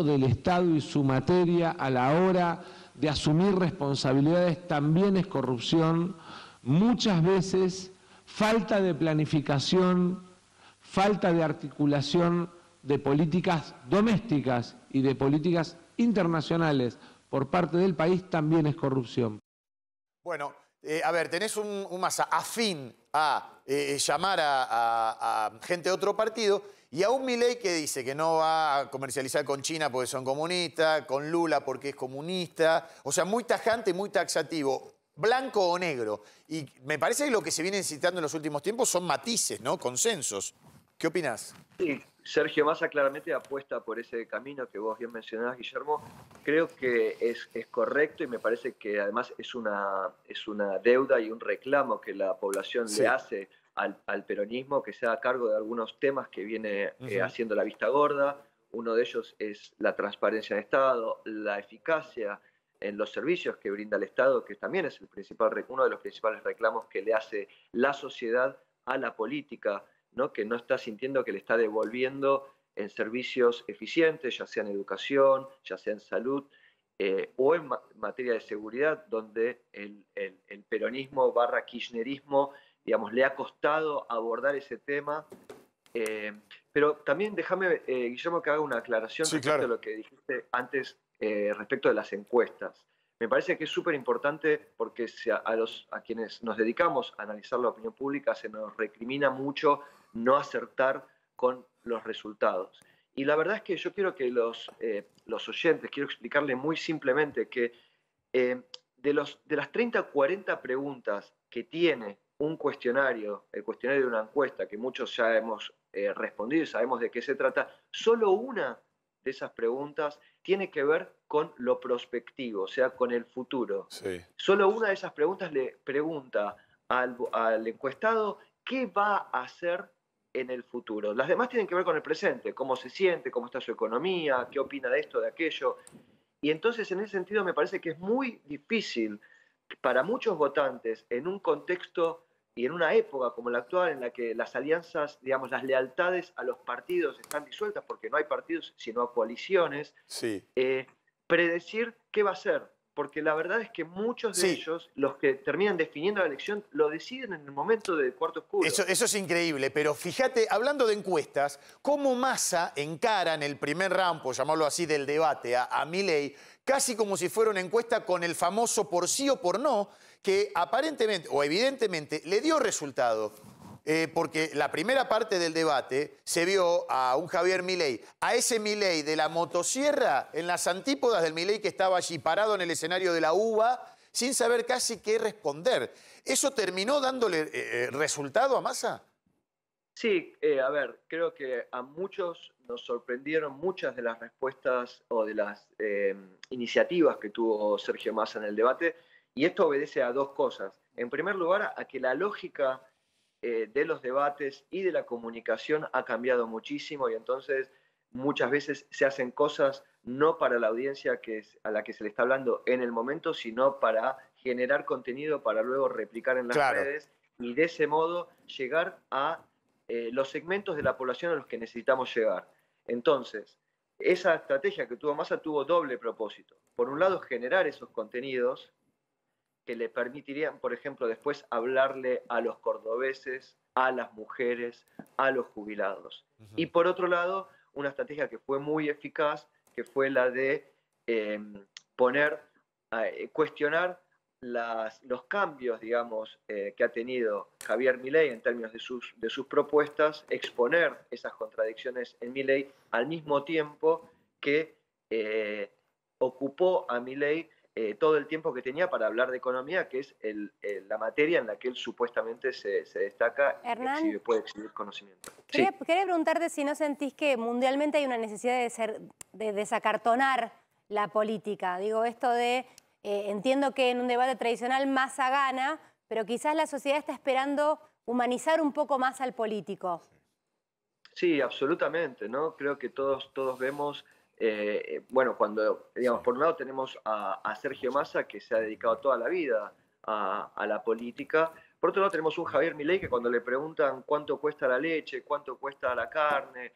del Estado y su materia a la hora de asumir responsabilidades también es corrupción, muchas veces falta de planificación, falta de articulación de políticas domésticas y de políticas internacionales por parte del país también es corrupción. Bueno, a ver, tenés un Massa afín a llamar a gente de otro partido y a un Milei que dice que no va a comercializar con China porque son comunistas, con Lula porque es comunista, o sea, muy tajante y muy taxativo, blanco o negro. Y me parece que lo que se viene necesitando en los últimos tiempos son matices, ¿no? Consensos. ¿Qué opinás? Sí, Sergio Massa claramente apuesta por ese camino que vos bien mencionabas, Guillermo. Creo que es correcto y me parece que además es una deuda y un reclamo que la población le hace al peronismo, que se haga cargo de algunos temas que viene haciendo la vista gorda. Uno de ellos es la transparencia del Estado, la eficacia en los servicios que brinda el Estado, que también es uno de los principales reclamos que le hace la sociedad a la política, ¿no? Que no está sintiendo que le está devolviendo en servicios eficientes, ya sea en educación, ya sea en salud, o en materia de seguridad, donde el peronismo / kirchnerismo, digamos, le ha costado abordar ese tema. Pero también déjame, Guillermo, que haga una aclaración respecto a lo que dijiste antes respecto de las encuestas. Me parece que es súper importante porque a quienes nos dedicamos a analizar la opinión pública se nos recrimina mucho no acertar con los resultados. Y la verdad es que yo quiero que los oyentes, quiero explicarle muy simplemente que de las 30 o 40 preguntas que tiene un cuestionario, el cuestionario de una encuesta, que muchos ya hemos respondido y sabemos de qué se trata, solo una de esas preguntas tiene que ver con lo prospectivo, o sea, con el futuro. Sí. Solo una de esas preguntas le pregunta al encuestado qué va a hacer en el futuro. Las demás tienen que ver con el presente, cómo se siente, cómo está su economía, qué opina de esto, de aquello. Y entonces, en ese sentido, me parece que es muy difícil para muchos votantes, en un contexto y en una época como la actual, en la que las alianzas, digamos, las lealtades a los partidos están disueltas porque no hay partidos, sino coaliciones, predecir qué va a ser. Porque la verdad es que muchos de ellos, los que terminan definiendo la elección, lo deciden en el momento del cuarto oscuro. Eso es increíble, pero fíjate, hablando de encuestas, cómo Massa encara en el primer round, por llamarlo así, del debate a Milei, casi como si fuera una encuesta con el famoso por sí o por no, que aparentemente o evidentemente le dio resultado. Porque la primera parte del debate se vio a un Javier Milei, a ese Milei de la motosierra, en las antípodas del Milei que estaba allí parado en el escenario de la UBA, sin saber casi qué responder. ¿Eso terminó dándole resultado a Massa? Sí, a ver, creo que a muchos nos sorprendieron muchas de las respuestas o de las iniciativas que tuvo Sergio Massa en el debate, y esto obedece a dos cosas. En primer lugar, a que la lógica de los debates y de la comunicación ha cambiado muchísimo y entonces muchas veces se hacen cosas no para la audiencia a la que se le está hablando en el momento, sino para generar contenido para luego replicar en las redes y de ese modo llegar a los segmentos de la población a los que necesitamos llegar. Entonces, esa estrategia que tuvo Massa tuvo doble propósito. Por un lado, generar esos contenidos que le permitirían, por ejemplo, después hablarle a los cordobeses, a las mujeres, a los jubilados. Y por otro lado, una estrategia que fue muy eficaz, que fue la de cuestionar los cambios, digamos, que ha tenido Javier Milei en términos de sus propuestas, exponer esas contradicciones en Milei al mismo tiempo que ocupó a Milei todo el tiempo que tenía para hablar de economía, que es la materia en la que él supuestamente se destaca. Hernán, y puede exhibir conocimiento. Quería preguntarte si no sentís que mundialmente hay una necesidad de desacartonar la política. Digo, esto de, entiendo que en un debate tradicional Massa gana, pero quizás la sociedad está esperando humanizar un poco más al político. Sí, absolutamente, ¿no? Creo que todos vemos... bueno, cuando, digamos, por un lado tenemos a Sergio Massa, que se ha dedicado toda la vida a la política. Por otro lado tenemos un Javier Milei que cuando le preguntan cuánto cuesta la leche, cuánto cuesta la carne,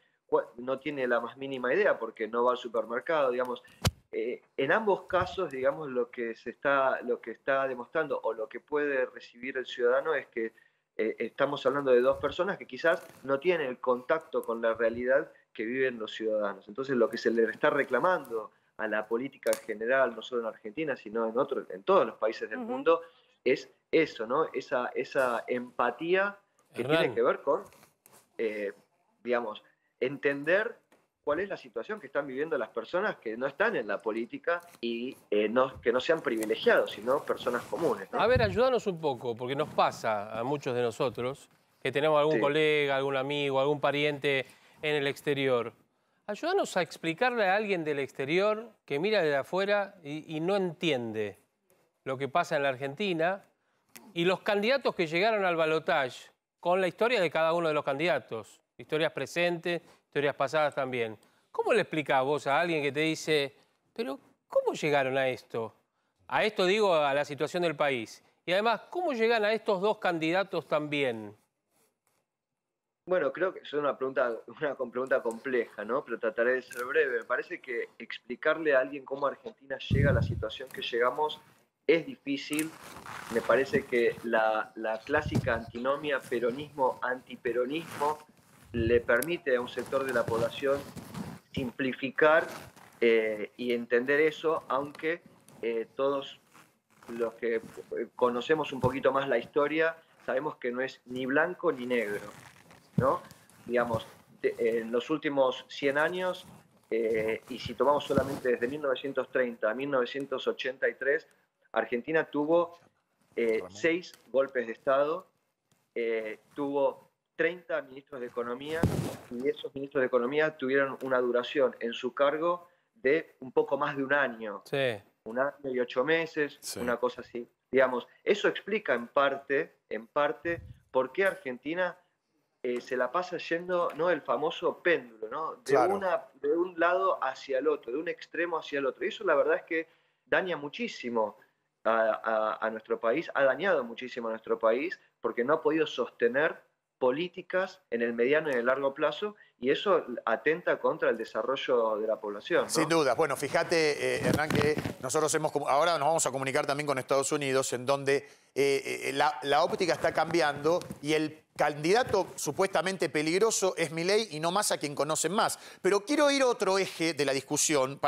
no tiene la más mínima idea porque no va al supermercado, digamos. En ambos casos, digamos, lo que está demostrando o lo que puede recibir el ciudadano es que estamos hablando de dos personas que quizás no tienen el contacto con la realidad que viven los ciudadanos. Entonces, lo que se le está reclamando a la política en general, no solo en Argentina, sino en todos los países del mundo, es eso, ¿no? Esa empatía que tiene que ver con, digamos, entender cuál es la situación que están viviendo las personas que no están en la política y que no sean privilegiados, sino personas comunes, ¿no? A ver, ayúdanos un poco, porque nos pasa a muchos de nosotros que tenemos algún colega, algún amigo, algún pariente en el exterior. Ayúdanos a explicarle a alguien del exterior que mira desde afuera y no entiende lo que pasa en la Argentina y los candidatos que llegaron al balotaje con la historia de cada uno de los candidatos, historias presentes, historias pasadas también. ¿Cómo le explicás vos a alguien que te dice, pero ¿cómo llegaron a esto? A esto digo, a la situación del país. Y además, ¿cómo llegan a estos dos candidatos también? Bueno, creo que es una pregunta compleja, ¿no? Pero trataré de ser breve. Me parece que explicarle a alguien cómo Argentina llega a la situación que llegamos es difícil. Me parece que la clásica antinomia peronismo-antiperonismo le permite a un sector de la población simplificar y entender eso, aunque todos los que conocemos un poquito más la historia sabemos que no es ni blanco ni negro, ¿no? Digamos, en los últimos 100 años, y si tomamos solamente desde 1930 a 1983, Argentina tuvo 6 golpes de Estado, tuvo 30 ministros de Economía, y esos ministros de Economía tuvieron una duración en su cargo de un poco más de un año. Sí. 1 año y 8 meses, una cosa así. Digamos, eso explica en parte, por qué Argentina se la pasa yendo, ¿no?, el famoso péndulo, ¿no? De un lado hacia el otro, de un extremo hacia el otro. Y eso la verdad es que daña muchísimo a nuestro país, ha dañado muchísimo a nuestro país, porque no ha podido sostener políticas en el mediano y en el largo plazo, y eso atenta contra el desarrollo de la población, ¿no? Sin duda. Bueno, fíjate, Hernán, que nosotros ahora nos vamos a comunicar también con Estados Unidos, en donde la óptica está cambiando y el candidato supuestamente peligroso es Milei y no Massa, quien conocen más. Pero quiero ir a otro eje de la discusión.